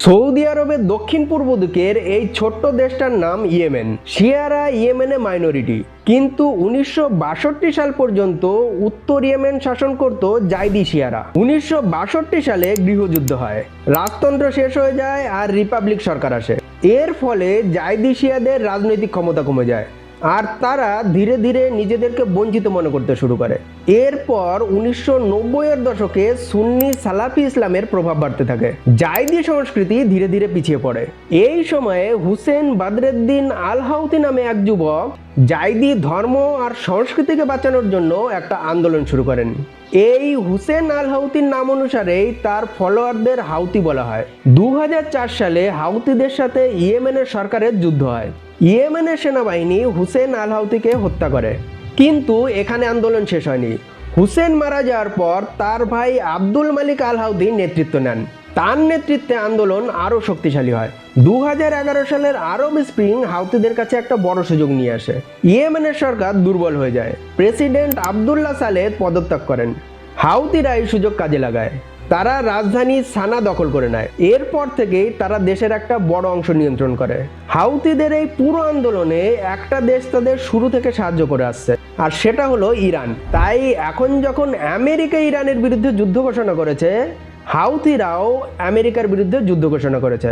Saudi আরবের দক্ষিণ পূর্ব দিকের এই ছোট্ট দেশটার নাম ইয়েমেন। শিয়ারা ইয়েমেনে মাইনরিটি, কিন্তু 1962 সাল পর্যন্ত উত্তর ইয়েমেন শাসন করত জাইদি শিয়ারা। 1962 সালে গৃহযুদ্ধ হয়, রাজতন্ত্র শেষ হয়ে যায় আর রিপাবলিক সরকার আসে। এর ফলে জাইদি শিয়াদের রাজনৈতিক ক্ষমতা কমে যায় আর তারা ধীরে ধীরে নিজেদেরকে বঞ্চিত মনে করতে শুরু করে। এরপর 1990-এর দশকে সুন্নি সালাফি ইসলামের প্রভাব বাড়তে থাকে, জাইদি সংস্কৃতি ধীরে ধীরে পিছিয়ে পড়ে। এই সময়ে হুসেন বাদরেদ্দিন আল হাউতি নামে এক যুবক জাইদি ধর্ম আর সংস্কৃতিকে বাঁচানোর জন্য একটা আন্দোলন শুরু করেন। এই হুসেন আল হাউতির নাম অনুসারেই তার ফলোয়ারদের হাউতি বলা হয়। 2004 সালে হাউতিদের সাথে ইয়েমেনের সরকারের যুদ্ধ হয়। ইয়েমেনের সেনাবাহিনী হুসেন আল হাউতিকে হত্যা করে, কিন্তু এখানে আন্দোলন শেষ হয়নি। হুসেন মারা যাওয়ার পর তার ভাই আব্দুল মালিক আল হাউতি নেতৃত্ব নেন। তার নেতৃত্বে আন্দোলন আরও শক্তিশালী হয়। 2011 সালের আরব স্প্রিং হাউতিদের কাছে একটা বড় সুযোগ নিয়ে আসে। ইয়েমেনের সরকার দুর্বল হয়ে যায়, প্রেসিডেন্ট আবদুল্লাহ সালেহ পদত্যাগ করেন। হাউতিরা এই সুযোগ কাজে লাগায়, তারা রাজধানী সানা দখল করে নেয়। এরপর থেকেই তারা দেশের একটা বড় অংশ নিয়ন্ত্রণ করে। হাউতিদের এই পুরো আন্দোলনে একটা দেশ তাদের শুরু থেকে সাহায্য করে আসছে, আর সেটা হলো ইরান। তাই এখন যখন আমেরিকা ইরানের বিরুদ্ধে যুদ্ধ ঘোষণা করেছে, হাউতিরাও আমেরিকার বিরুদ্ধে যুদ্ধ ঘোষণা করেছে।